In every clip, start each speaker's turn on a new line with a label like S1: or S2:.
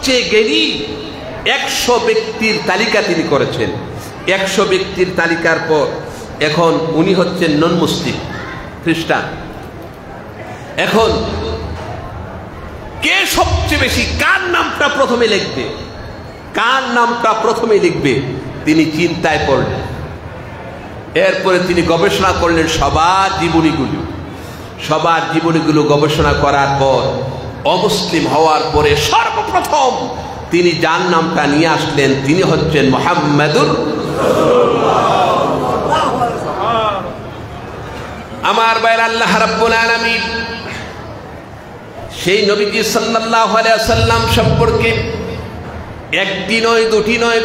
S1: সবচেয়ে জ্ঞানী 100 ব্যক্তির তালিকা তিনি করেছেন। 100 ব্যক্তির তালিকার পর এখন উনি হচ্ছেন নন মুসলিম, খ্রিস্টান। এখন কে সবচেয়ে বেশি, কার নামটা প্রথমে লিখবে, কার নামটা প্রথমে লিখবে, তিনি চিন্তায় পড়লেন। এরপরে তিনি গবেষণা করলেন সবার জীবনীগুলো গবেষণা করার পর অমুসলিম হওয়ার পরে সর্বপ্রথম তিনি যার নামটা নিয়ে আসলেন তিনি হচ্ছেন মুহাম্মাদুর আমার ভাইরা, আল্লাহ রাব্বুল আলামিন সেই নবীজি সাল্লাল্লাহু আলাইহি ওয়াসাল্লাম সম্পর্কে একটি নয়, দুটি নয়,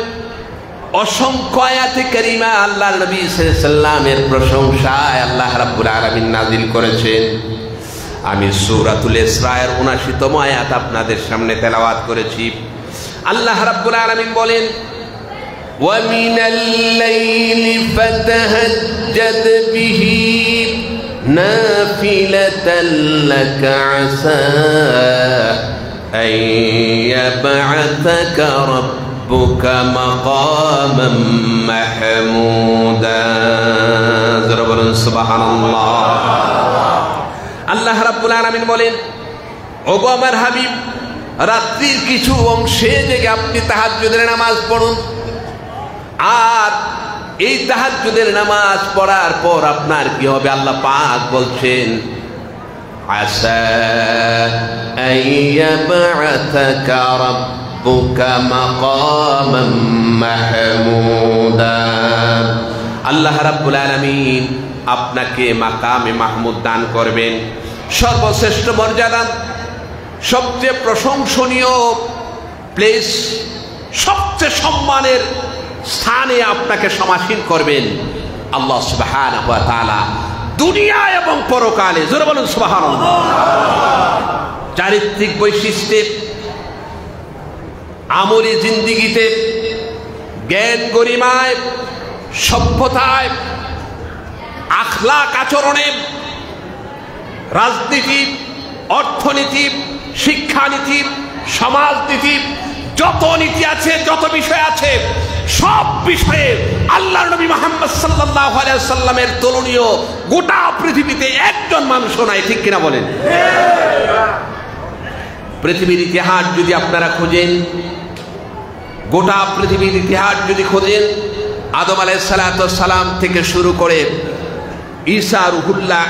S1: অসংখ্য আয়াতে কারিমা আল্লাহর নবী সাল্লাল্লাহু আলাইহি ওয়াসাল্লামের প্রশংসায় আল্লাহ রাব্বুল আলামিন নাযিল করেছেন। আমি সূরাতুল ইসরার ৭৯তম আয়াত আপনাদের সামনে তেলাওয়াত করেছি। আল্লাহ রাব্বুল আলামিন বলেন, ওয়া মিনাল লাইলি ফাতাহাজ্জাদ বিহি নাফিলাতাল লাকা আসা আন ইয়াবআসাকা রাব্বুকা মাকামান মাহমুদা। যারা বলেন সুবহানাল্লাহ। আল্লাহ রাব্বুল আলামিন বলেন, ওগো আমার হাবিব, রাত্রির কিছু অংশে জেগে আপনি তাহাজ্জুদের নামাজ পড়ুন, আর এই তাহাজ্জুদের নামাজ পড়ার পর আপনার কি হবে? আল্লাহ পাক বলছেন, আসা আইয়াবআসাকা রাব্বুকা মাকামান মাহমুদা। আল্লাহ রাব্বুল আলামিন আপনাকে মাকামে মাহমুদ দান করবেন, সর্বশ্রেষ্ঠ মর্যাদা, সবচেয়ে প্রশংসনীয় প্লেস, সবচেয়ে সম্মানের স্থানে আপনাকে সমাসীন করবেন আল্লাহ সুবহানাহু ওয়া তাআলা, দুনিয়া এবং পরকালে। জোরে বলুন সুবহানাল্লাহ। চারিত্রিক বৈশিষ্ট্যে, আমলি জিন্দেগিতে, জ্ঞান গরিমায়, সভ্যতায়, আখলাক আচরণে, রাজনীতি, অর্থনীতি, শিক্ষানীতি, সমাজনীতি, যত নীতি আছে, যত বিষয় আছে, সব বিষয়ে আল্লাহর নবী মুহাম্মদ সাল্লাল্লাহু আলাইহি ওয়াসাল্লামের তুলনীয় গোটা পৃথিবীতে একজন মানুষও নাই, ঠিক কিনা বলেন? পৃথিবীর ইতিহাস যদি আপনারা খোঁজেন, গোটা পৃথিবীর ইতিহাস যদি খোঁজেন, আদম আলাইহিস সালাম থেকে শুরু করে ঈসা রুহুল্লাহ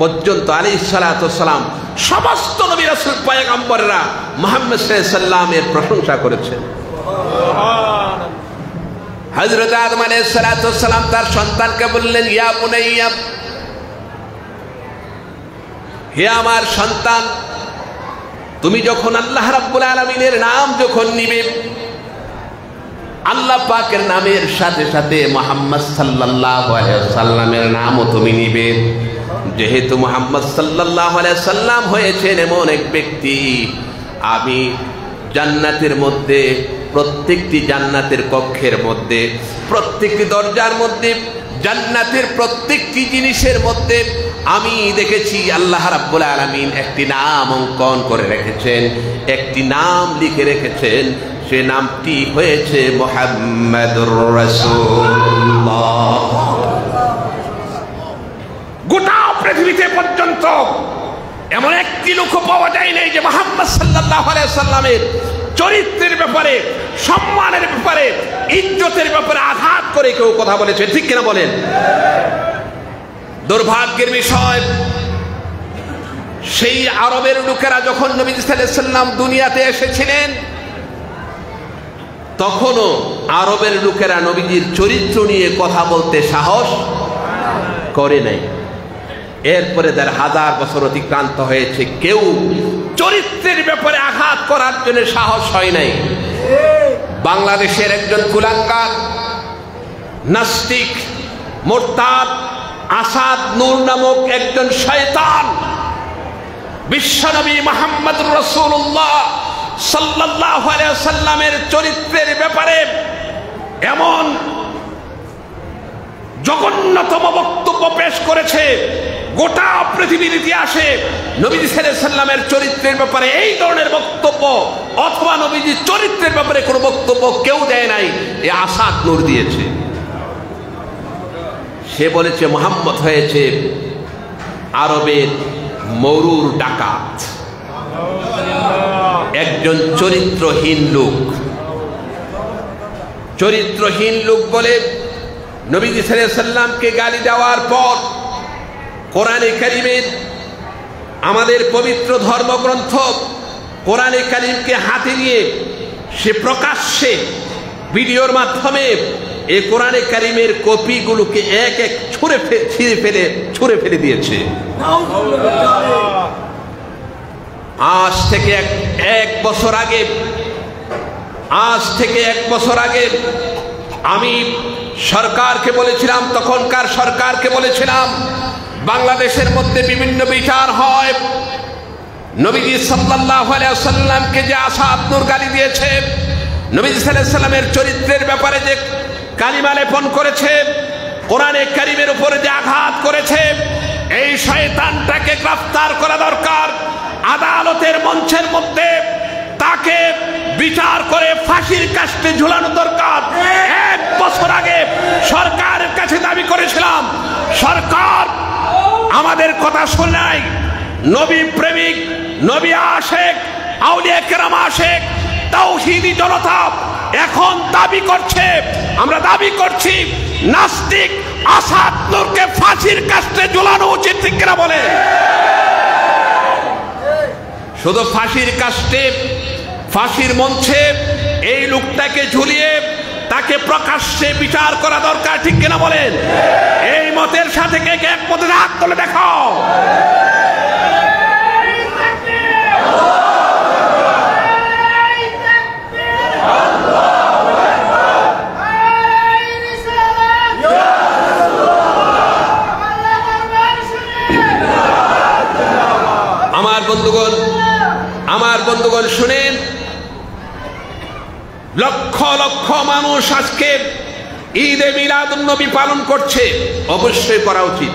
S1: পর্যন্ত আলাইহিস সালাম, সমস্ত নবী রাসূল পয়গম্বররা মুহাম্মদ সাল্লাল্লাহু আলাইহি ওয়াসাল্লামের প্রশংসা করেছেন। হযরত আদম আলাইহিস সালাম তার সন্তানকে বললেন, ইয়া বুনাইয়া, হে আমার সন্তান, তুমি যখন আল্লাহ রাব্বুল আলামিনের নাম যখন নিবে, আল্লাহ পাকের নামের সাথে সাথে মুহাম্মদ সাল্লাল্লাহু আলাইহি ওয়াসাল্লামের নামও তুমি নিবে। যেহেতু মুহাম্মদ সাল্লাল্লাহু আলাইহি ওয়াসাল্লাম হয়েছেন এমন এক ব্যক্তি, আমি জান্নাতের মধ্যে, প্রত্যেকটি জান্নাতের কক্ষের মধ্যে, প্রত্যেকটি দরজার মধ্যে, জান্নাতের প্রত্যেকটি জিনিসের মধ্যে আমি দেখেছি আল্লাহ রাব্বুল আলামিন একটি নাম অঙ্কন করে রেখেছেন, একটি নাম লিখে রেখেছেন। সে নামটি হয়েছে মুহাম্মাদুর রাসূলুল্লাহ। গোটা পৃথিবীতে পর্যন্ত এমন একটি লোক পাওয়া যায় নাই যে মুহাম্মদ সাল্লাল্লাহু আলাইহি ওয়াসাল্লামের চরিত্রের ব্যাপারে, সম্মানের ব্যাপারে, ইজ্জতের ব্যাপারে আঘাত করে কেউ কথা বলেছে, ঠিক কিনা বলেন? দুর্ভাগ্যের বিষয়, সেই আরবের লোকেরা যখন নবী সাল্লাল্লাহু আলাইহি ওয়াসাল্লাম দুনিয়াতে এসেছিলেন, তখনও আরবের লোকেরা নবীজির চরিত্র নিয়ে কথা বলতে সাহস করে নাই। এরপরে ১,৫০০ বছর অতিক্রান্ত হয়েছে, কেউ চরিত্রের ব্যাপারে আঘাত করার জন্য সাহস হয় নাই। বাংলাদেশের একজন কুলাঙ্গার, নাস্তিক, মুরতাদ আসাদ নূর নামক একজন শয়তান বিশ্বনবী মুহাম্মদুর রাসূলুল্লাহ সাল্লাল্লাহু আলাইহি ওয়াসাল্লামের চরিত্রের ব্যাপারে এমন জঘন্যতম বক্তব্য পেশ করেছে, গোটা পৃথিবীর ইতিহাসে নবীজি সাল্লাল্লাহু আলাইহি সাল্লামের চরিত্রের ব্যাপারে এই ধরনের বক্তব্য অথবা নবীজির চরিত্রের ব্যাপারে কোনো বক্তব্য কেউ দেয় নাই, এ আসাদ নূর দিয়েছে। সে বলেছে মুহাম্মদ হয়েছে আরবের মরুর ডাকাত, একজন চরিত্রহীন লোক। চরিত্রহীন লোক বলে নবীজি সাল্লাল্লাহু আলাইহি সাল্লামকে গালি দেওয়ার পর কোরআনে কারিমের, আমাদের পবিত্র ধর্মগ্রন্থ কোরআনে কারিমকে হাতে নিয়ে সে প্রকাশ্যে ভিডিওর মাধ্যমে এই কোরআনে কারিমের কপিগুলোকে এক এক ছুঁড়ে ফেলে দিয়েছে। আজ থেকে এক বছর আগে আমি সরকারকে বলেছিলাম, তখনকার সরকারকে বলেছিলাম, বাংলাদেশের মধ্যে বিভিন্ন বিচার হয়, নবীজি সাল্লাল্লাহু আলাইহি ওয়াসাল্লামকে যে আসাদ নূর গালি দিয়েছে, নবীজি সাল্লাল্লাহু আলাইহি ওয়াসাল্লামের চরিত্রের ব্যাপারে যে কালিমা লেপন করেছে, কোরআনে কারিমের উপরে যে আঘাত করেছে, এই শয়তানটাকে গ্রেফতার করা দরকার। আদালতের মঞ্চের মধ্যে তাকে বিচার করে ফাঁসির কাস্টে ঝুলানো দরকার। এক বছর আগে সরকারের কাছে দাবি করেছিলাম, সরকার আমাদের কথা শুনে নাই। নবী প্রেমিক, নবী আশেক, আউলিয়া কেরাম আশেক, তাওহীদি জনতা এখন দাবি করছে, আমরা দাবি করছি নাস্তিক আসাদ নূরকে ফাঁসির কাস্টে ঝুলানো উচিত, ঠিক কিনা বলে? শুধু ফাঁসির কাস্টে, ফাঁসির মঞ্চে এই লোকটাকে ঝুলিয়ে তাকে প্রকাশ্যে বিচার করা দরকার, ঠিক কিনা বলেন? এই মতের সাথে কে কে এক মতে হাত তুলে দেখাও। আমার বন্ধুগণ শুনেন, লক্ষ লক্ষ মানুষ আজকে ঈদে মিলাদুন নবী পালন করছে, অবশ্যই করা উচিত।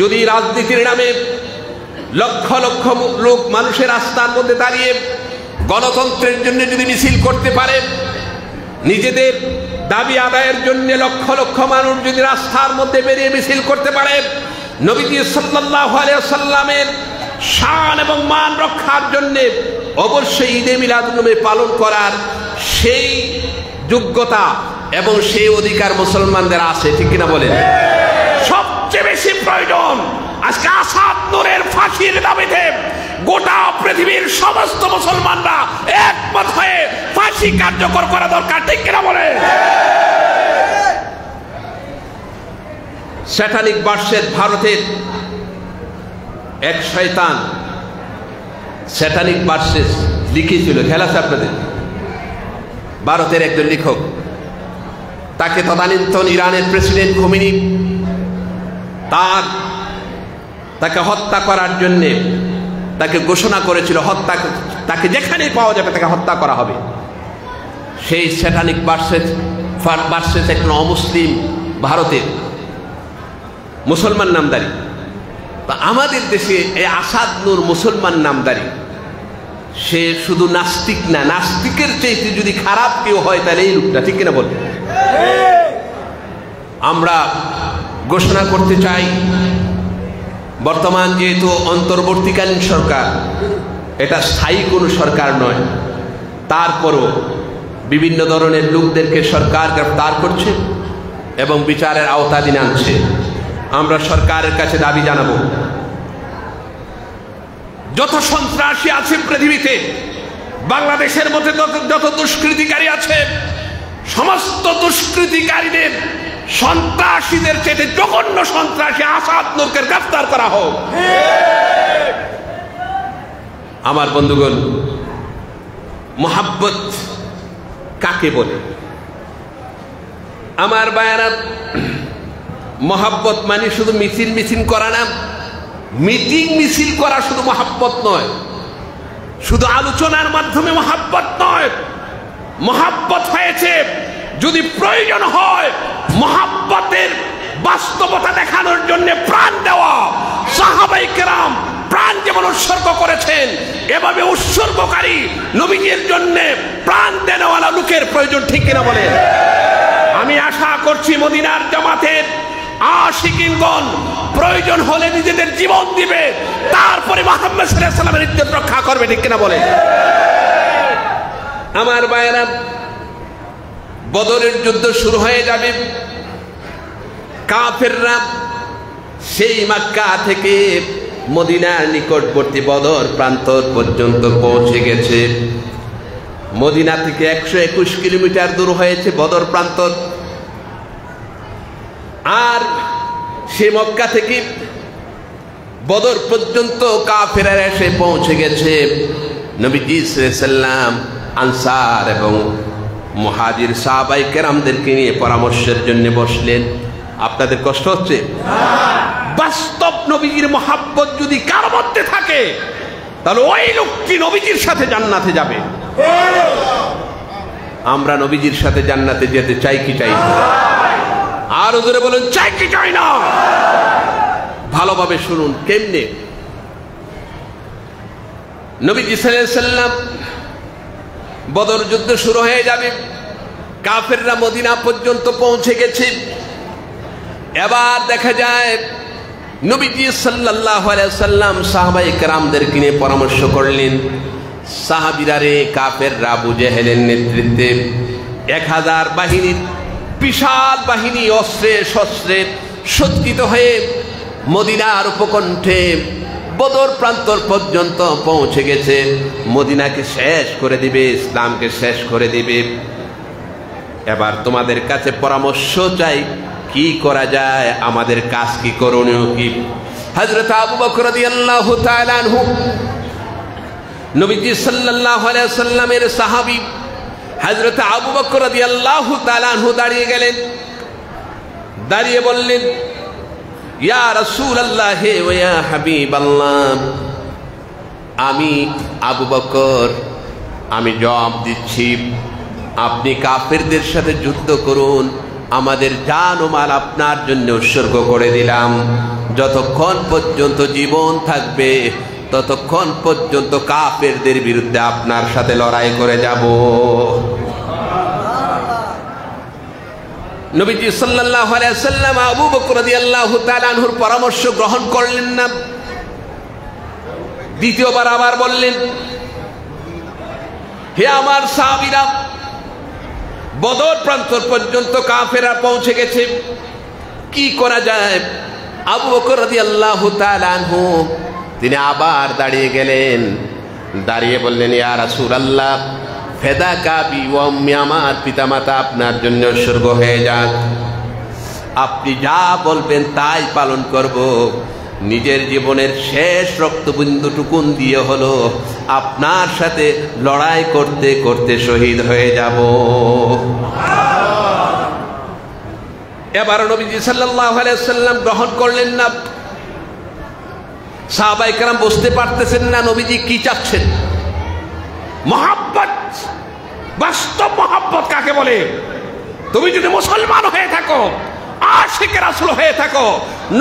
S1: যদি রাজনীতির নামে লক্ষ লক্ষ লোক মানুষের রাস্তার মধ্যে দাঁড়িয়ে গণতন্ত্রের জন্য যদি মিছিল করতে পারে, নিজেদের দাবি আদায়ের জন্য লক্ষ লক্ষ মানুষ যদি রাস্তার মধ্যে বেরিয়ে মিছিল করতে পারে, নবীজি সাল্লাল্লাহু আলাইহি ওয়াসাল্লামের শান এবং মান রক্ষার জন্য অবশ্যই ঈদে মিলাদুন নবী পালন করার সেই যোগ্যতা এবং সেই অধিকার মুসলমানদের আছে, ঠিক কিনা বলেন? সবচেয়ে বেশি প্রয়োজন আজকে আসাদ নূরের ফাঁসির দাবিতে গোটা পৃথিবীর সমস্ত মুসলমানরা একমত হয়ে ফাঁসি কার্যকর করা দরকার, ঠিক কিনা বলেন? স্যাটানিক ভার্সেস ভারতের এক শয়তান স্যাটানিক ভার্সেস লিখেছিল, খেলা আছে আপনাদের, ভারতের একজন লেখক। তাকে তদানীন্তন ইরানের প্রেসিডেন্ট খোমেনি তাকে হত্যা করার জন্য তাকে ঘোষণা করেছিল, তাকে যেখানেই পাওয়া যাবে তাকে হত্যা করা হবে। সেই স্যাটানিক ভার্সেস একজন অমুসলিম ভারতের মুসলমান নামদারি। আমাদের দেশে এই আসাদ নূর মুসলমান নামদারি, সে শুধু নাস্তিক না, নাস্তিকের চাইতে যদি খারাপ কেউ হয় তাহলে এই লোকটা, ঠিক কিনা বল? আমরা ঘোষণা করতে চাই, বর্তমান যেহেতু অন্তর্বর্তীকালীন সরকার, এটা স্থায়ী কোনো সরকার নয়, তারপরও বিভিন্ন ধরনের লোকদেরকে সরকার গ্রেফতার করছে এবং বিচারের আওতাধীন আনছে। আমরা সরকারের কাছে দাবি জানাবো, যত সন্ত্রাসী আছে পৃথিবীতে, বাংলাদেশের মধ্যে যত দুষ্কৃতিকারী আছে, সমস্ত দুষ্কৃতিকারীদের, সন্ত্রাসীদের চেয়ে জঘন্য সন্ত্রাসী আসাদ নূরকে গ্রেফতার করা হোক। আমার বন্ধুগণ, মোহাব্বত কাকে বলে? আমার বায়ানা, মহাব্বত মানে শুধু মিছিল করা না, মিটিং মিছিল করা শুধু মহাব্বত নয়, শুধু আলোচনার মাধ্যমে মহাব্বত নয়। মহাব্বত হয়েছে যদি প্রয়োজন হয় মহাব্বতের বাস্তবতা দেখানোর জন্য প্রাণ দেওয়া। সাহাবায়ে কেরাম প্রাণ যেমন উৎসর্গ করেছেন, এভাবে উৎসর্গকারী নবীজির জন্য প্রাণ দেওয়ালা লোকের প্রয়োজন, ঠিক কিনা বলেন? আমি আশা করছি মদিনার জামাতের আশিকিনগণ প্রয়োজন হলে নিজেদের জীবন দিবে, তারপরে মুহাম্মদ সাল্লাল্লাহু আলাইহি ওয়াসাল্লামের ইজ্জত রক্ষা করবে, ঠিক কিনা বলেন? আমার ভাইয়েরা, বদরের যুদ্ধ শুরু হয়ে যাবে। কাফেররা সেই মক্কা থেকে মদিনার নিকটবর্তী বদর প্রান্তর পর্যন্ত পৌঁছে গেছে। মদিনা থেকে 121 কিলোমিটার দূর হয়েছে বদর প্রান্তর। আর সে মক্কা থেকে বদর পর্যন্ত কাফেররা এসে পৌঁছে গেছে। নবীজি সাল্লাল্লাহু আলাইহি ওয়াসাল্লাম আনসার এবং মুহাজির সাহাবায়ে কেরামদেরকে নিয়ে পরামর্শের জন্য বসলেন। আপনাদের কষ্ট হচ্ছে? বাস্তব নবীজির মহাব্বত যদি কার মধ্যে থাকে, তাহলে ওই লোকটি নবীজির সাথে জান্নাতে যাবে। আমরা নবীজির সাথে জান্নাতে যেতে চাই কি চাই না? আর জোরে বলুন, চাই কি চাই না? ভালোভাবে শুনুন কেমনে। নবীজি সাল্লাল্লাহু আলাইহি ওয়াসাল্লাম, বদর যুদ্ধ শুরু হয়ে যাবে, কাফেররা মদিনা পর্যন্ত পৌঁছে গেছে। এবার দেখা যায় নবীজি সাল্লাল্লাহু আলাইহি ওয়াসাল্লাম সাহাবায়ে কেরামদেরকে নিয়ে পরামর্শ করলেন। সাহাবীরা রে, কাফেররা আবু জেহেলের নেতৃত্বে 1000 বাহিনীর বিশাল বাহিনী অস্ত্রে শস্ত্রে সজ্জিত হয়ে মদিনার উপকণ্ঠে বদর প্রান্তর পর্যন্ত পৌঁছে গেছে। মদিনাকে শেষ করে দিবে, ইসলামকে শেষ করে দিবে। এবার তোমাদের কাছে পরামর্শ চাই, কি করা যায়, আমাদের কাজ কি, করণীয় কি? হযরত আবু বকর রাদিয়াল্লাহু তাআলা আনহু, নবীজি সাল্লাল্লাহু আলাইহি ওয়াসাল্লামের সাহাবী হযরত আবু বকর রাদিয়াল্লাহু তাআলা আনহু দাঁড়িয়ে গেলেন। দাঁড়িয়ে বললেন, ইয়া রাসূলুল্লাহ ওয়া ইয়া হাবিবাল্লাহ, আমি আবু বকর, আমি জবাব দিচ্ছি, আপনি কাফেরদের সাথে যুদ্ধ করুন, আমাদের জান ও মাল আপনার জন্য উৎসর্গ করে দিলাম। যতক্ষণ পর্যন্ত জীবন থাকবে ততক্ষণ পর্যন্ত কাফেরদের বিরুদ্ধে আপনার সাথে লড়াই করে যাব। নবীজি সাল্লাল্লাহু আলাইহি ওয়াসাল্লাম আবু বকর রাদিয়াল্লাহু তাআলা আনহুর পরামর্শ গ্রহণ করলেন না। দ্বিতীয়বার আবার বললেন, হে আমার সাহাবীরা, বদর প্রান্তর পর্যন্ত কাফেররা পৌঁছে গেছে, কি করা যায়? আবু বকর রাদিয়াল্লাহু তাআলা আনহু তিনি আবার দাঁড়িয়ে গেলেন। দাঁড়িয়ে বললেন, ইয়া রাসূলুল্লাহ, ফেদাকা বি ওয়া উম্মি, আমার পিতামাতা আপনার জন্য উৎসর্গ হয়ে যাক, আপনি যা বলবেন তাই পালন করব। নিজের জীবনের শেষ রক্তবিন্দুটুকুন দিয়ে হলো আপনার সাথে লড়াই করতে করতে শহীদ হয়ে যাব। এবার নবীজি সাল্লাল্লাহু আলাইহি ওয়াসাল্লাম গ্রহণ করলেন না। সাহাবায়ে কেরাম বুঝতে পারতেছেন না নবীজি কি চাচ্ছেন। মহাব্বত, বাস্তব মহাব্বত কাকে বলে? তুমি যদি মুসলমান হয়ে থাকো, আশিকে রাসূল হয়ে থাকো,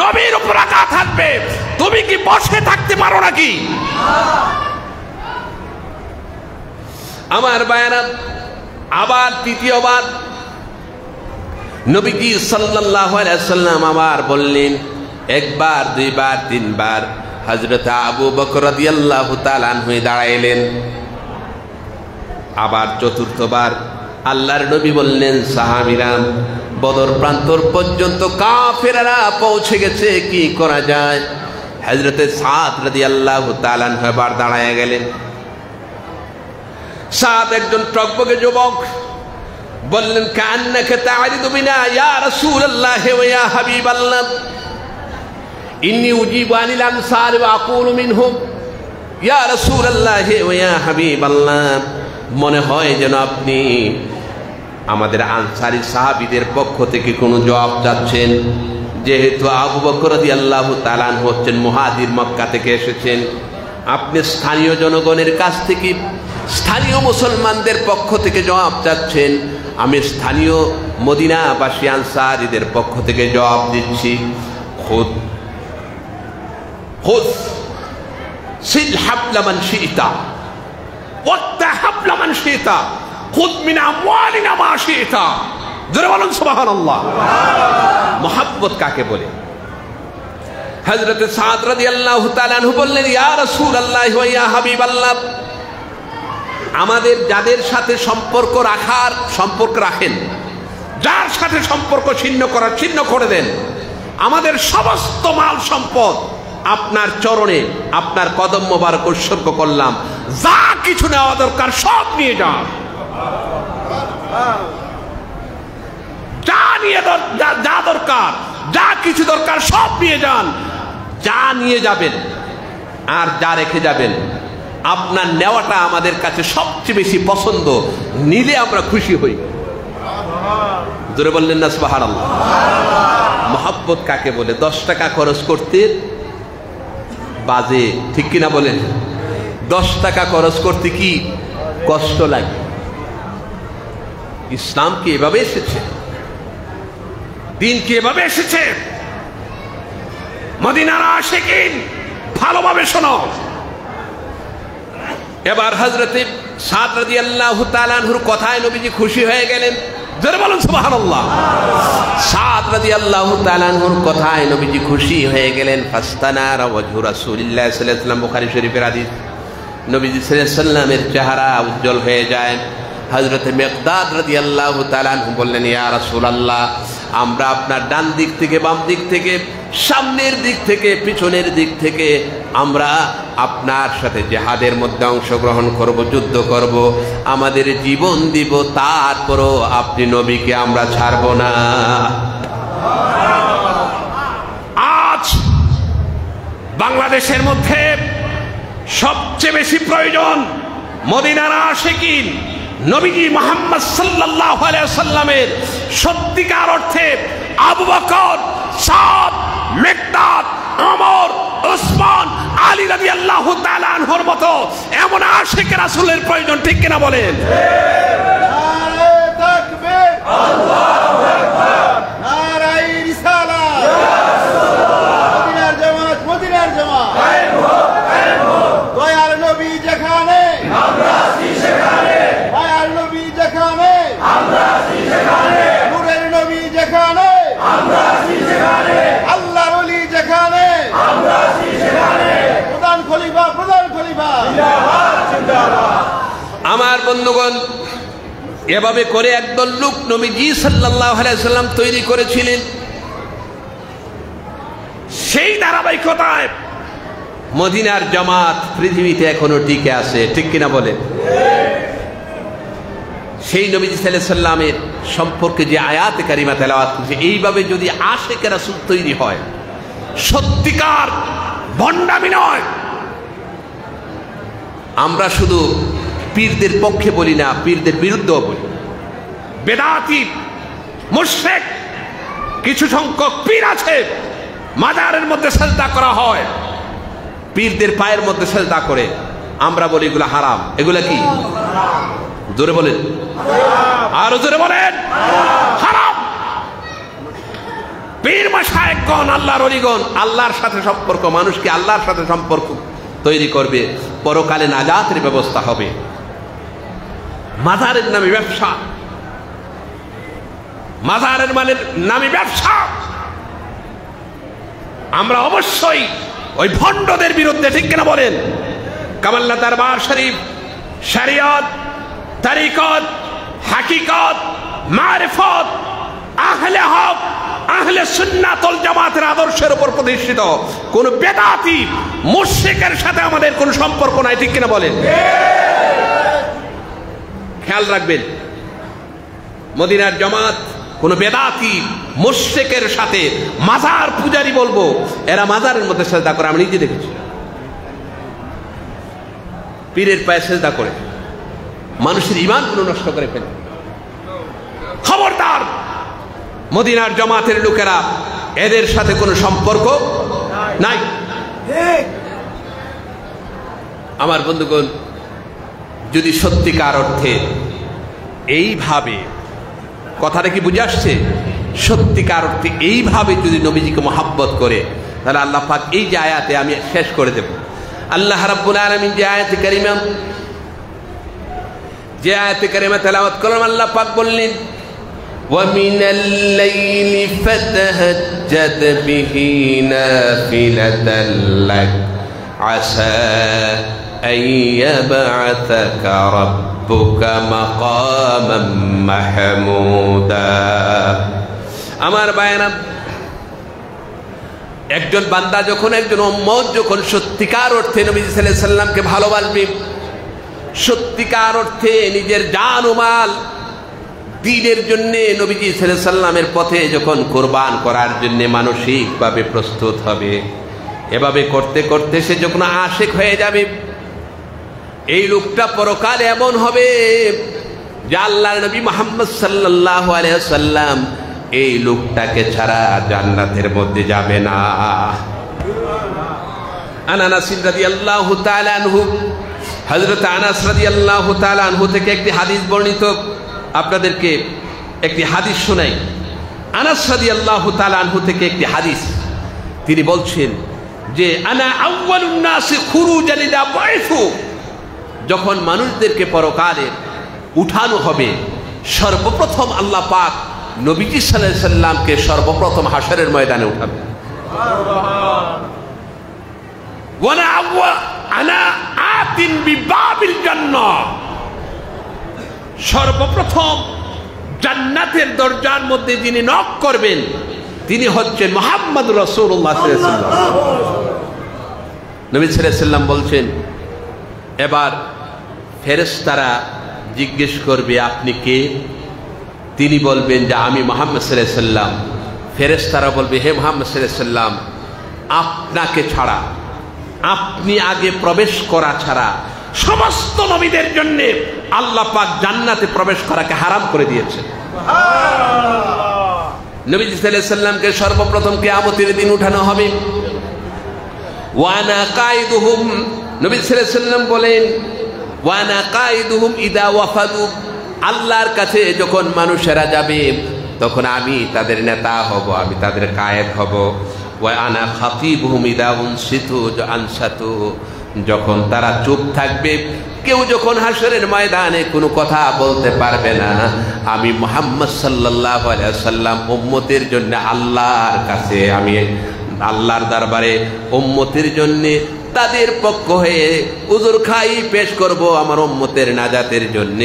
S1: নবীর উপর রাখা থাকবে, তুমি কি বসে থাকতে পারো নাকি? আমার ভাইয়েরা, আবার তৃতীয়বার নবীজি সাল্লাল্লাহু আলাইহি ওয়াসাল্লাম আবার বললেন, একবার, দুইবার, তিনবার। হযরত আবু বকর রাদিয়াল্লাহু তাআলা আনহু দাঁড়াইলেন। আবার চতুর্থবার আল্লাহর নবী বললেন, সাহাবীরা, বদর প্রান্তর পর্যন্ত কাফেররা পৌঁছে গেছে, কি করা যায়? হযরত সাদ রাদিয়াল্লাহু তাআলা আনহু আবার দাঁড়ায় গেলেন। সাদ একজন টকবকে যুবক, বললেন, কান্নাকা তা'রিদু বিনা ইয়া রাসূলুল্লাহ ওয়া ইয়া হাবিবাল্লাহ, ইন্নী উজিবু আনিল আনসার ওয়া আকুলু মিনহুম, ইয়া রাসূলুল্লাহ ওয়া ইয়া হাবিবাল্লাহ, মনে হয় যেন আপনি আমাদের আনসারী সাহাবীদের পক্ষ থেকে কোনো জবাব চাচ্ছেন। যেহেতু আবু বকর রাদিয়াল্লাহু তাআলা আনহু হচ্ছেন মুহাজির, মক্কা থেকে এসেছেন, আপনি স্থানীয় জনগণের কাছ থেকে স্থানীয় মুসলমানদের পক্ষ থেকে জবাব চাচ্ছেন, আমি স্থানীয় মদিনাবাসী আনসারীদের পক্ষ থেকে জবাব দিচ্ছি, খুদ খুদ সিল হাবলা মান শিতা ওয়াক্তা হাবলা মান শিতা খুদ মিন আমওয়ালিনা মা শিতা। জোরে বলুন সুবহানাল্লাহ। মুহাব্বত কাকে বলে? হযরত সাদ রাদিয়াল্লাহু তাআলা আনহু বললেন, ইয়া রাসূলুল্লাহ ওয়া ইয়া হাবিবাল্লাহ, আমাদের যাদের সাথে সম্পর্ক রাখেন, যার সাথে সম্পর্ক ছিন্ন করে দেন, আমাদের সমস্ত মাল সম্পদ আপনার চরণে, আপনার কদম মোবারক উৎসর্গ করলাম, যা কিছু নেওয়া দরকার সব নিয়ে যান, যা দরকার, যা কিছু দরকার সব নিয়ে যান। যা নিয়ে যাবেন আর যা রেখে যাবেন, আপনার নেওয়াটা আমাদের কাছে সবচেয়ে বেশি পছন্দ, নিলে আমরা খুশি হই। জোরে বললেন না সুবহানাল্লাহ। মহব্বত কাকে বলে? 10 টাকা খরচ করতে বাজে, ঠিক কিনা বলেন? 10 টাকা খরচ করতে কি কষ্ট লাগে? ইসলাম কি এভাবে এসেছে? দিন কি এভাবে এসেছে? মদিনার আশিকিন ভালোভাবে শোনো। এবার হযরতে সাদ রাদিয়াল্লাহু তাআলা আনহুর কথায় নবীজি খুশি হয়ে গেলেন। জোরে বলুন সুবহানাল্লাহ। সাদ রাদিয়াল্লাহু তাআলা আনহুর কথায় নবীজি খুশি হয়ে গেলেন। ফাস্তানারা ওয়াজহু রাসূলিল্লাহ সাল্লাল্লাহু আলাইহি ওয়াসাল্লাম, বুখারী শরীফের হাদিস। নবীজি সাল্লাল্লাহু আলাইহি ওয়াসাল্লামের চেহারা উজ্জ্বল হয়ে যায়। হযরতে মিকদাদ রাদিয়াল্লাহু তাআলা আনহু বললেন, ইয়া রাসূলুল্লাহ, আমরা আপনার ডান দিক থেকে, বাম দিক থেকে, সামনের দিক থেকে, পিছনের দিক থেকে আমরা আপনার সাথে জিহাদের মধ্যে অংশগ্রহণ করব, যুদ্ধ করব, আমাদের জীবন দিব, তারপরও আপনি নবীকে আমরা ছাড়ব না। আজ বাংলাদেশের মধ্যে সবচেয়ে বেশি প্রয়োজন মদিনার আশিকিন নবীজি মুহাম্মদ সাল্লাল্লাহু আলাইহি ওয়াসাল্লামের সত্যিকার অর্থে আবু বকর, সাদ, মিকদাদ, ওমর, ওসমান, আলী রাদিয়াল্লাহু তাআলা আনহুর মতো এমন আশিক রাসূলের প্রয়োজন, ঠিক কিনা বলেন?
S2: নারে তাকবীর, আল্লাহু আকবার, নারে রিসালাত, ইয়া রাসূলুল্লাহ, মদিনার জামাত কায়েম হোক, কায়েম হোক। দয়ার নবী যেখানে, আমরা আছি সেখানে। দয়ার নবী যেখানে, আমরা আছি সেখানে। নূরের নবী যেখানে, আমরা আছি সেখানে। আল্লাহর ওলি যেখানে, আমরা আছি সেখানে। প্রধান খলিফা জিন্দাবাদ, জিন্দাবাদ।
S1: আমার বন্ধুগণ, এভাবে করে একদল লোক নবীজি সাল্লাল্লাহু আলাইহি ওয়াসাল্লাম তৈরি করেছিলেন। সেই ধারাবাহিকতায় মদিনার জামাত পৃথিবীতে এখনো টিকে আছে, ঠিক কিনা বলে? সেই নবীজি সাল্লাল্লাহু আলাইহি ওয়াসাল্লামের সম্পর্কে যে আয়াত কারিমা তেলাওয়াত করেছে, এইভাবে যদি আশিক রাসূল তৈরি হয়, সত্যিকার ভণ্ডামি নয়। আমরা শুধু পীরদের পক্ষে বলি না, পীরদের বিরুদ্ধেও বলি। বেদাতি, মুশরিক কিছু সংখ্যক পীর আছে, মাজারের মধ্যে সাজদা করা হয়, পীরদের পায়ের মধ্যে সাজদা করে। আমরা বলি এগুলো হারাম। এগুলা কি? জোরে বলেন, আরো জোরে বলেন, হারাম। পীর মাশায়েখগণ, আল্লাহর ওলিগণ, আল্লাহর সাথে সম্পর্ক, মানুষকে আল্লাহর সাথে সম্পর্ক তৈরি করবে, পরকালে নাজাতের ব্যবস্থা হবে। মাজারের নামে ব্যবসা, মাজারের নামে ব্যবসা। আমরা অবশ্যই ওই ভণ্ডদের বিরুদ্ধে, ঠিক কিনা বলেন? কামাল্লা দরবার শরীফ শরিয়ত, তরিকত, হাকিকত, মারিফত, আহলে হক, আহলে সুন্নাত ওয়াল জামাতের আদর্শের উপর প্রতিষ্ঠিত। কোন বেদাতি মুশরিকের সাথে আমাদের কোনো সম্পর্ক নাই, ঠিক কিনা বলেন? খেয়াল রাখবেন, মদিনার জামাত কোন বেদাতি মুশরিকের সাথে, মাজার পূজারি বলবো, এরা মাজারের মধ্যে সেজদা করে। আমি নিজে দেখেছি, পীরের পায়ে সেজদা করে মানুষের ঈমান গুলো নষ্ট করে ফেলে। খবরদার, মদিনার জামাতের লোকেরা, এদের সাথে কোনো সম্পর্ক নাই। আমার বন্ধুগণ, যদি সত্যিকার অর্থে এইভাবে, কথাটা কি বুঝে আসছে? সত্যিকার অর্থে এইভাবে যদি নবীজিকে মহব্বত করে, তাহলে আল্লাহ পাক এই যে আয়াতে আমি শেষ করে দেব, আল্লাহ রাব্বুল আলামিন যে আয়াতে কারিমা তেলাওয়াত করলাম, আল্লাহ পাক বললেন وَمِنَ اللَّيْلِ فَتَهَجَّدْ بِهِ نَافِلَةً لَكَ عَسَى أَن يَبْعَثَكَ رَبُّكَ مَقَامًا مَحْمُودًا। আমার ভাইরা, একজন বান্দা যখন, একজন উম্মত যখন সত্যিকার অর্থে নবী সাল্লাল্লাহু আলাইহি সাল্লামকে ভালোবাসবে, সত্যিকার অর্থে নিজের জান ও মাল দ্বীনের জন্য নবীজি সাল্লাল্লাহু আলাইহি সাল্লামের পথে যখন কোরবান করার জন্য মানসিকভাবে প্রস্তুত হবে, এভাবে করতে করতে সে যখন আশিক হয়ে যাবে, এই লোকটা পরকালে এমন হবে যে আল্লাহর নবী মুহাম্মদ সাল্লাল্লাহু আলাইহি সাল্লাম এই লোকটাকে ছাড়া জান্নাতের মধ্যে যাবে না। আনাস রাদিয়াল্লাহু তাআলা আনহু, হযরত আনাস রাদিয়াল্লাহু তাআলা আনহু থেকে একটি হাদিস বর্ণিত, আপনাদেরকে একটি হাদিস শোনাই। আনাস রাদিয়াল্লাহু তাআলা আনহু থেকে একটি হাদিস, তিনি বলছেন যে আনা আউয়ালুন নাস খুরুজান ইলা বাইথু, যখন মানুষদেরকে পরকালে উঠানো হবে, সর্বপ্রথম আল্লাহ পাক নবীজি সাল্লাল্লাহু আলাইহি সাল্লামকে সর্বপ্রথম হাশরের ময়দানে উঠাবে। আনা আতিন বিবাবিল জান্নাহ, সর্বপ্রথম জান্নাতের দরজার মধ্যে যিনি নক করবেন তিনি হচ্ছেন মুহাম্মদ রাসূলুল্লাহ সাল্লাল্লাহু আলাইহি ওয়াসাল্লাম। নবী সাল্লাল্লাহু আলাইহি ওয়াসাল্লাম বলছেন, এবার ফেরেশতারা জিজ্ঞেস করবে আপনি কে? তিনি বলবেন যে আমি মুহাম্মদ সাল্লাল্লাহু আলাইহি ওয়াসাল্লাম। ফেরেশতারা বলবে, হে মুহাম্মদ সাল্লাল্লাহু আলাইহি ওয়াসাল্লাম, আপনাকে ছাড়া, আপনি আগে প্রবেশ করা ছাড়া সমস্ত নবীদের জন্য আল্লাহ পাক জান্নাতে প্রবেশ করাকে হারাম করে দিয়েছে। নবী সাল্লাল্লাহু আলাইহি ওয়াসাল্লামকে সর্বপ্রথম কিয়ামতের দিন উঠানো হবে। ওয়ানা কাইদুহুম, নবী সাল্লাল্লাহু আলাইহি ওয়াসাল্লাম বলেন, ওয়ানা কাইদুহুম ইদা ওয়াফাদু, আল্লাহর কাছে যখন মানুষেরা যাবে তখন আমি তাদের নেতা হব, আমি তাদের কায়েদ হব। ওয়া আনা খাতিবুহুম ইদা উনসিতু আনসাতু, যখন তারা চুপ থাকবে, কেউ যখন হাশরের ময়দানে কোনো কথা বলতে পারবে না, আমি মুহাম্মদ সাল্লাল্লাহু আলাইহি ওয়াসাল্লাম উম্মতের জন্য আল্লাহর কাছে, আমি আল্লাহর দরবারে উম্মতের জন্য তাদের পক্ষ হয়ে উযর খাই পেশ করব, আমার উম্মতের নাজাতের জন্য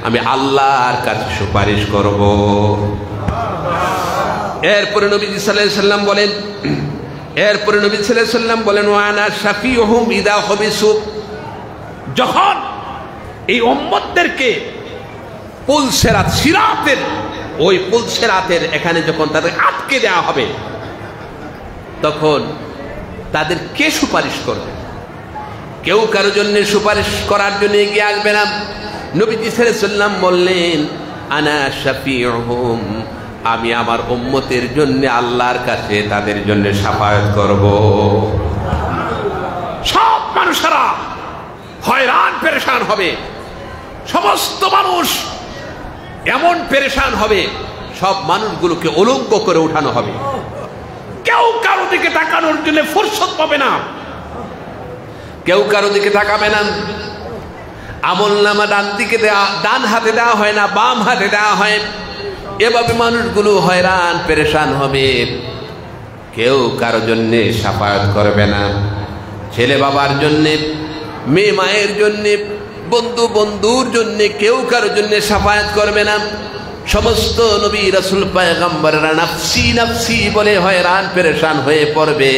S1: আমি আল্লাহর কাছে সুপারিশ করব। এরপরে নবীজি সাল্লাল্লাহু আলাইহি ওয়াসাল্লাম বলেন, এরপরে নবী সাল্লাল্লাহু আলাইহি ওয়াসাল্লাম বলেন, ওয়া আনা শাফিউহুম ইদা হুবিসু, যখন এই উম্মতদেরকে পুলসেরাত, সিরাতের ওই পুলসেরাতের এখানে যখন তাদের আটকে দেওয়া হবে, তখন তাদের কে সুপারিশ করবে? কেউ কারো জন্য সুপারিশ করার জন্য এগিয়ে আসবে না। নবীজি সাল্লাল্লাহু আলাইহি ওয়াসাল্লাম বললেন, আনা শাফিউহুম, আমি আমার উম্মতের জন্য আল্লাহর কাছে তাদের জন্য শাফায়াত করব। সব মানুষেরা হয়রান পেরেশান হবে, সমস্ত মানুষ এমন পেরেশান হবে, সব মানুষগুলোকে উলঙ্গ করে উঠানো হবে, কেউ কারো দিকে তাকানোর জন্য ফুরসত পাবে না, কেউ কারো দিকে তাকাবে না। আমলনামা ডান হাতে দেওয়া হয় না, বাম হাতে দেওয়া হয়, এভাবে মানুষগুলো হয়রান পেরেশান হবে, কেউ কারো জন্যে শাফায়াত করবে না। ছেলে বাবার জন্যে, মেয়ে মায়ের জন্যে, বন্ধু বন্ধুর জন্যে কেউ কারো জন্যে শাফায়াত করবে না। সমস্ত নবী রাসূল পয়গম্বররা নাফসি নাফসি বলে হয়রান পেরেশান হয়ে পড়বে।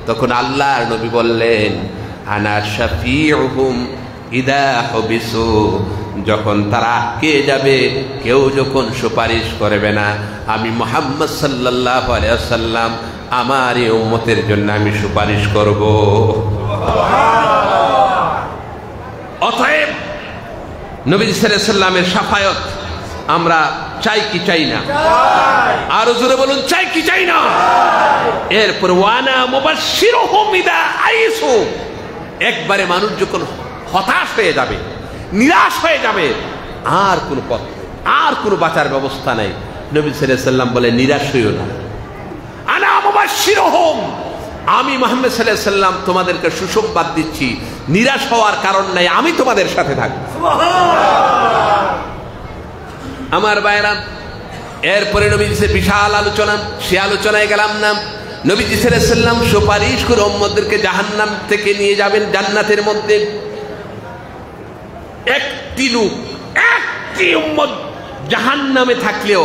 S1: তখন আল্লাহর নবী বললেন, আনা শাফিউহুম ইদা হুবিসু, যখন তারা আটকে যাবে, কেউ যখন সুপারিশ করবে না, আমি মুহাম্মদ সাল্লাল্লাহু আলাইহি ওয়াসাল্লাম আমার এই উম্মতের জন্য আমি সুপারিশ করব। অতএব নবী সাল্লাল্লাহু আলাইহি ওয়াসাল্লামের শাফায়াত আমরা চাই কি চাই না? আরো জোরে বলুন, চাই কি চাই না? এরপর ওয়ানা মুবাশশিরুহুম ইদা আইসু, একবারে মানুষ যখন হতাশ হয়ে যাবে, নিরাশ হয়ে যাবে, আর কোনো পথ আর কোনো বাঁচার ব্যবস্থা নাই। নবী সাল্লাল্লাহু আলাইহি সাল্লাম বলে নিরাশ হইও না, আনা মুবাশশিরুহুম, আমি মুহাম্মদ সাল্লাল্লাহু আলাইহি সাল্লাম তোমাদেরকে সুসংবাদ দিচ্ছি, নিরাশ হওয়ার কারণ নাই, আমি তোমাদের সাথে থাকব। আমার ভাইরা, এরপরে নবীজির বিশাল আলোচনা, সে আলোচনায় গেলাম না। নবীজি সাল্লাল্লাহু আলাইহি সাল্লাম সুপারিশ করে উম্মতদেরকে জাহান্নাম থেকে নিয়ে যাবেন জান্নাতের মধ্যে। একটি লোক, একটি উম্মত জাহান্নামে থাকলেও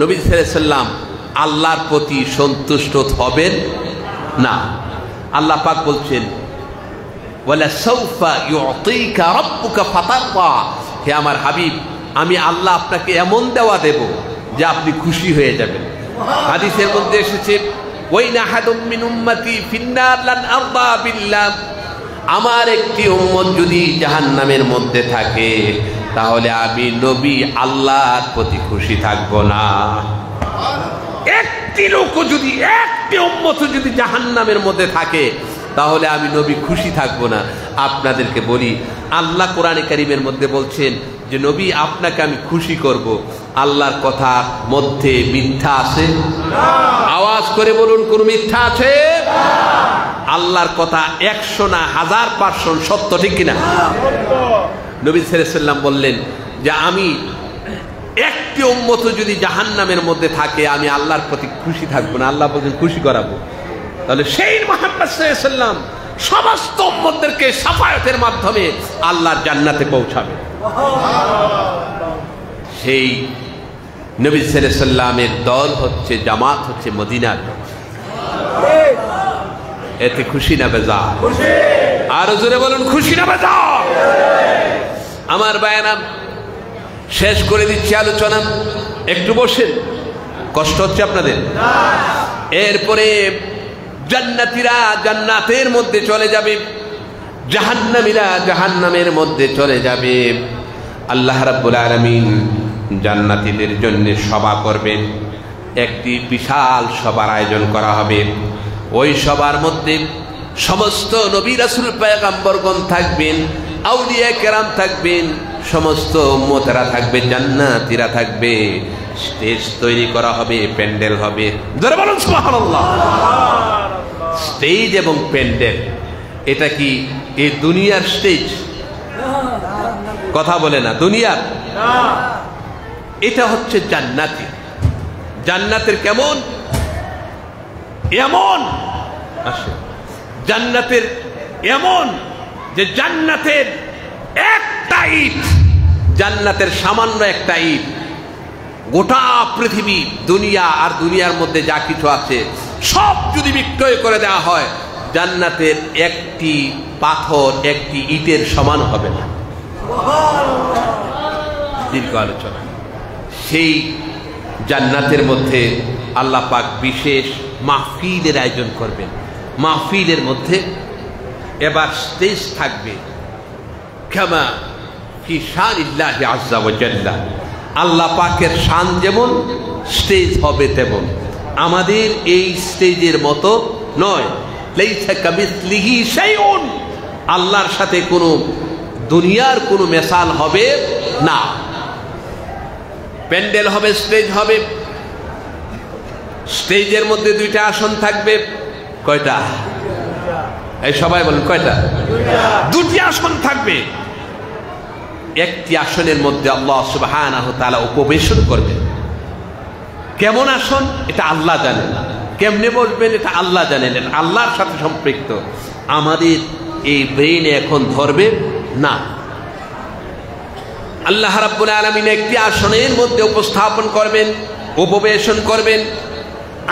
S1: নবী সাল্লাল্লাহু আলাইহি সাল্লাম আল্লাহর প্রতি সন্তুষ্ট হবেন না। আল্লাহ পাক বলছেন, ওয়ালা সাউফা ইউতিকা রাব্বুকা ফাতারদা, হে আমার হাবিব, আমি আল্লাহ আপনাকে এমন দেওয়া দেব যে আপনি খুশি হয়ে যাবেন। হাদিসের মধ্যে এসেছে, ওয়াইনা হাদুম মিন উম্মতি ফিন্নার লান আরদা বিল্লাহ, আমার একটি উম্মত যদি জাহান্নামের মধ্যে থাকে তাহলে আমি নবী আল্লাহর প্রতি খুশি থাকব না। একটি লোক যদি, একটি উম্মত যদি জাহান্নামের মধ্যে থাকে তাহলে আমি নবী খুশি থাকব না। আপনাদেরকে বলি, আল্লাহ কোরআনে কারীমের মধ্যে বলছেন যে নবী আপনাকে আমি খুশি করব, আল্লাহর কথার মধ্যে মিথ্যা আছে? আওয়াজ করে বলুন, কোন মিথ্যা আছে? আল্লাহর কথা 100 না 1000% সত্য, ঠিক কিনা? নবী সাল্লাল্লাহু আলাইহি সাল্লাম বললেন যে আমি একটি উম্মত যদি জাহান্নামের মধ্যে থাকে আমি আল্লাহর প্রতি খুশি থাকবো না। আল্লাহ বলছেন খুশি করাবো। তাহলে সেই মুহাম্মদ সাল্লাল্লাহু আলাইহি সাল্লাম সমস্ত উম্মতদেরকে শাফায়াতের মাধ্যমে আল্লাহর জান্নাতে পৌঁছাবে। সেই নবী সাল্লাল্লাহু আলাইহি সাল্লামের দল হচ্ছে, জামাত হচ্ছে মদিনার। এতে খুশি না বেজার? আর জোরে বলুন, খুশি না বেজার? আমার ভাইয়েরা, শেষ করে দিচ্ছি আলোচনা, একটু বসেন, কষ্ট হচ্ছে আপনাদের? এরপরে জান্নাতীরা জান্নাতের মধ্যে চলে যাবে, জাহান্নামীরা জাহান্নামের মধ্যে চলে যাবে। আল্লাহ রাব্বুল আলামিন জান্নাতীদের জন্য সভা করবেন, একটি বিশাল সভার আয়োজন করা হবে। ওই সবার মধ্যে সমস্ত নবী রাসূল পয়গম্বরগণ থাকবেন, আউলিয়া কেরাম থাকবেন, সমস্ত উম্মতেরা থাকবে, জান্নাতীরা থাকবে। স্টেজ তৈরি করা হবে, প্যান্ডেল হবে। জোরে বলুন সুবহানাল্লাহ। স্টেজ এবং প্যান্ডেল, এটা কি এই দুনিয়ার স্টেজ? কথা বলে না, দুনিয়ার। এটা হচ্ছে জান্নাতি। জান্নাতের কেমন? এমন আসে, জান্নাতের এমন যে জান্নাতের একটা ইট, জান্নাতের সামান্য একটা ইট গোটা পৃথিবী, দুনিয়া আর দুনিয়ার মধ্যে যা কিছু আছে সব যদি বিক্রয় করে দেওয়া হয়, জান্নাতের একটি পাথর, একটি ইটের সমান হবে না। দীর্ঘ আলোচনা। সেই জান্নাতের মধ্যে আল্লাহ পাক বিশেষ মাহফিলের আয়োজন করবেন। মাহফিলের মধ্যে এবার স্টেজ থাকবে, কামা ফি শানিল্লাহি আযজা ওয়া জাল্লা, আল্লাহ পাকের শান যেমন স্টেজ হবে তেমন। আমাদের এই স্টেজের মতো নয়। লাইসা কামিসলিহি শাইউন, আল্লাহর সাথে কোনো দুনিয়ার কোনো মেসাল হবে না। প্যান্ডেল হবে, স্টেজ হবে, স্টেজের মধ্যে 2টা আসন থাকবে। কয়টা? এই সবাই বলেন কয়টা? 2টি আসন থাকবে। একটি আসনের মধ্যে আল্লাহ সুবহানাহু ওয়া তাআলা উপবেশন করবেন। কেমন আসন এটা আল্লাহ জানেন, কেমনে বসবেন এটা আল্লাহ জানেন, এটা আল্লাহর সাথে সম্পৃক্ত। আমাদের এই ব্রেইনে এখন ধরবে না। আল্লাহ রাব্বুল আলামিন একটি আসনের মধ্যে উপস্থাপন করবেন, উপবেশন করবেন,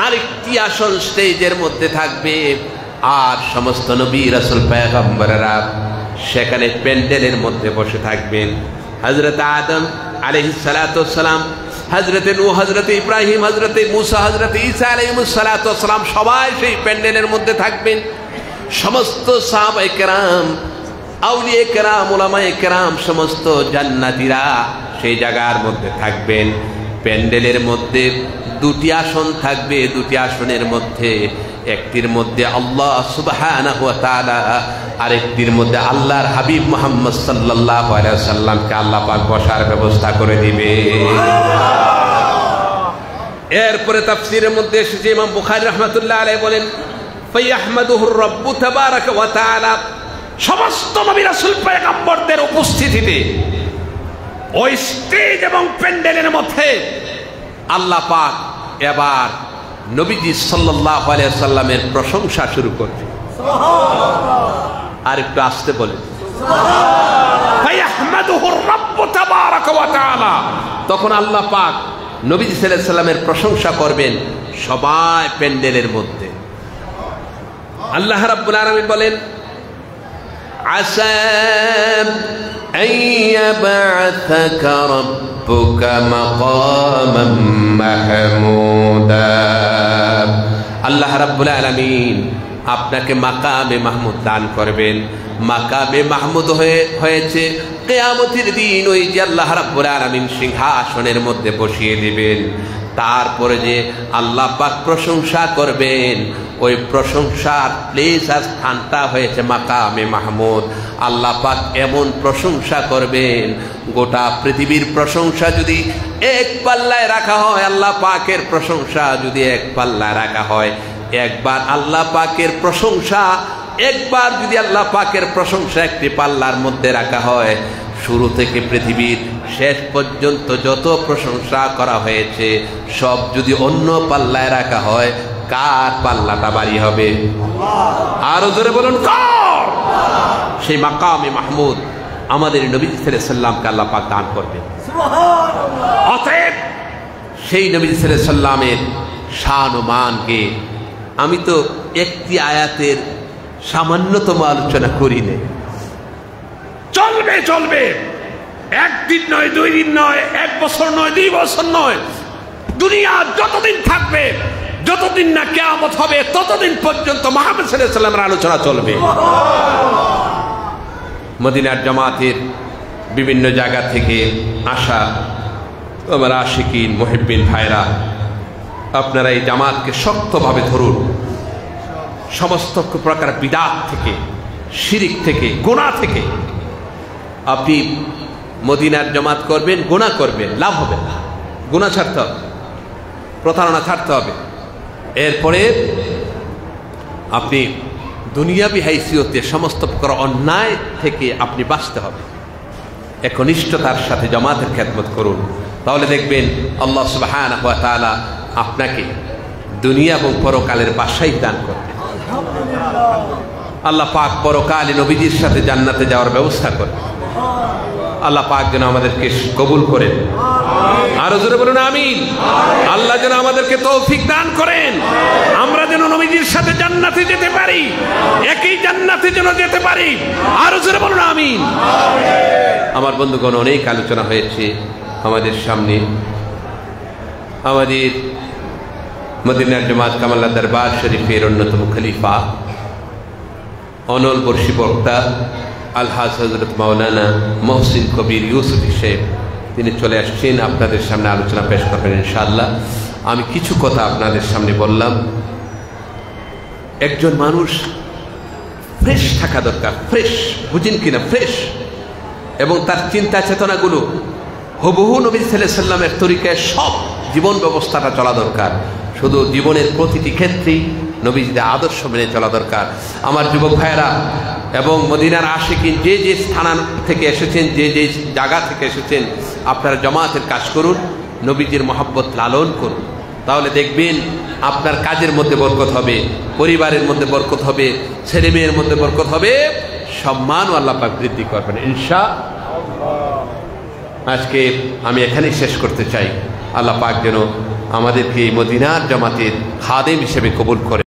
S1: আরেকটি আসন স্টেজের মধ্যে থাকবে। আর সমস্ত নবী রাসূল পয়গম্বরেরা সেখানে প্যান্ডেলের মধ্যে বসে থাকবেন। হযরত আদম আলাইহিস সালাতু ওয়াস সালাম, হযরত নূহ, হযরত ইব্রাহিম, হযরত মুসা, হযরত ঈসা আলাইহিস সালাতু ওয়াস সালাম সবাই সেই প্যান্ডেলের মধ্যে থাকবেন। সমস্ত সাহাবায়ে কেরাম, আউলিয়া কেরাম, উলামায়ে কেরাম, সমস্ত জান্নাতীরা সেই জায়গার মধ্যে থাকবেন। প্যান্ডেলের মধ্যে 2টি আসন থাকবে। 2টি আসনের মধ্যে একটির মধ্যে আল্লাহ সুবহানাহু ওয়া তাআলা আরেকটির মধ্যে আল্লাহর হাবিব মুহাম্মদ সাল্লাল্লাহু আলাইহি ওয়াসাল্লামকে আল্লাহ পাক বসার ব্যবস্থা করে দিবে। এরপরে তাফসীরের মধ্যে এসেছে, ইমাম বুখারী রাহমাতুল্লাহ আলাইহি বলেন, ফায়াহমাদুহুর রাব্বু তাবারাকা ওয়া তাআলা, সমস্ত নবী রাসূল পয়গম্বরদের উপস্থিতিতে ওই স্টেজ এবং প্যান্ডেলের মধ্যে আল্লাহ পাক এবার নবীজি সাল্লাল্লাহু আলাইহি ওয়াসাল্লামের প্রশংসা শুরু করবে। আর একটু আসতে বলেন, ফায়াহমাদুহুর রাব্বু তাবারাকা ওয়া তাআলা, তখন আল্লাহ পাক নবীজি সাল্লাল্লাহু আলাইহি ওয়াসাল্লামের প্রশংসা করবেন সবাই প্যান্ডেলের মধ্যে। আল্লাহ রাব্বুল আলামিন বলেন, আসা আন ইয়াবআসাকা রাব্বুকা মাকামান মাহমুদা, আল্লাহ রাব্বুল আলামিন আপনাকে মাকামে মাহমুদ দান করবেন। মাকামে মাহমুদ হয়েছে কিয়ামতের দিন ওই যে আল্লাহ রাব্বুল আলামিন সিংহাসনের মধ্যে বসিয়ে দিবেন। তারপরে যে আল্লাহ পাক প্রশংসা করবেন, ওই প্রশংসার প্লেস আর স্থানটা হয়েছে মাকামে মাহমুদ। আল্লাহ পাক এমন প্রশংসা করবেন, গোটা পৃথিবীর প্রশংসা যদি এক পাল্লায় রাখা হয়, আল্লাহ পাকের প্রশংসা যদি এক পাল্লায় রাখা হয়, একবার আল্লাহ পাকের প্রশংসা, একবার যদি আল্লাহ পাকের প্রশংসা একটি পাল্লার মধ্যে রাখা হয়, শুরু থেকে পৃথিবীর শেষ পর্যন্ত যত প্রশংসা করা হয়েছে সব যদি অন্য পাল্লায় রাখা হয়, কার পাল্লাটা ভারী হবে? আরো জোরে বলুন, কার? সেই মাকামে মাহমুদ আমাদের নবী সাল্লাল্লাহু আলাইহি ওয়াসাল্লামকে আল্লাহ পাক দান করবেন। অতএব সেই নবী সাল্লাল্লাহু আলাইহি ওয়াসাল্লামের শান ও মানকে আমি তো একটি আয়াতের সামান্যতম আলোচনা করি না। চলবে চলবে, একদিন নয়, 2 দিন নয়, 1 বছর নয়, 2 বছর নয়, দুনিয়া যতদিন থাকবে, যতদিন না কিয়ামত হবে, ততদিন পর্যন্ত মুহাম্মদ সাল্লাল্লাহু আলাইহি ওয়াসাল্লামের আলোচনা চলবে। মদিনার জামাতের বিভিন্ন জায়গা থেকে আসা আমার আশিকিন মুহিব্বিন ভাইরা, আপনারা এই জামাতকে শক্তভাবে ধরুন। সমস্ত প্রকার বিদআত থেকে, শিরিক থেকে, গুনাহ থেকে আপনি মদিনার জামাত করবেন, গুনাহ করবেন, লাভ হবে না। গুনাহ ছাড়তে হবে, প্রতারণা ছাড়তে হবে। এরপরে আপনি দুনিয়াবি হাইসিয়তে সমস্ত প্রকার অন্যায় থেকে আপনি বাঁচতে হবে। একনিষ্ঠতার সাথে জামাতের খেদমত করুন, তাহলে দেখবেন আল্লাহ সুবহানাহু ওয়া তাআলা আপনাকে দুনিয়া এবং পরকালের বাসাই দান করবেন। আল্লাহ পাক পরকালে নবীজির সাথে জান্নাতে যাওয়ার ব্যবস্থা করবেন। আল্লাহ পাক যেন আমাদেরকে কবুল করেন। আরো জোরে বলুন আমিন। আল্লাহ যেন আমাদেরকে তৌফিক দান করেন, আমরা যেন নবীজির সাথে জান্নাতে যেতে পারি, একই জান্নাতে যেন যেতে পারি। আরো জোরে বলুন আমিন। আমার বন্ধুগণ, অনেক আলোচনা হয়েছে আমাদের সামনে। আমাদের মদিনার জামাত কামাল্লা দরবার শরীফের অন্যতম খলিফা, অনল বর্ষী বক্তা আলহাজ হযরত মাওলানা মহসিন কবির ইউসুফী সাহেব, তিনি চলে আসছেন, আপনাদের সামনে আলোচনা পেশ করবেন ইনশাআল্লাহ। আমি কিছু কথা আপনাদের সামনে বললাম। একজন মানুষ ফ্রেশ থাকা দরকার, ফ্রেশ, বুঝেন কিনা? ফ্রেশ, এবং তার চিন্তা চেতনাগুলো হুবহু নবী সাল্লাল্লাহু আলাইহি ওয়াসাল্লামের তরিকায় সব জীবন ব্যবস্থাটা চলা দরকার। শুধু জীবনের প্রতিটি ক্ষেত্রেই নবীজিদের আদর্শ মেনে চলা দরকার। আমার যুবক ভাইয়েরা এবং মদিনার আশিকিন, যে যে স্থান থেকে এসেছেন, যে যে জায়গা থেকে এসেছেন, আপনারা জামাতের কাজ করুন, নবীজির মহব্বত লালন করুন, তাহলে দেখবেন আপনার কাজের মধ্যে বরকত হবে, পরিবারের মধ্যে বরকত হবে, ছেলে মেয়ের মধ্যে বরকত হবে, সম্মানও আল্লাহ পাক বৃদ্ধি করবেন ইনশাআল্লাহ। আজকে আমি এখানেই শেষ করতে চাই। আল্লাহ পাক যেন আমাদেরকে এই মদিনার জামাতের খাদেম হিসেবে কবুল করে।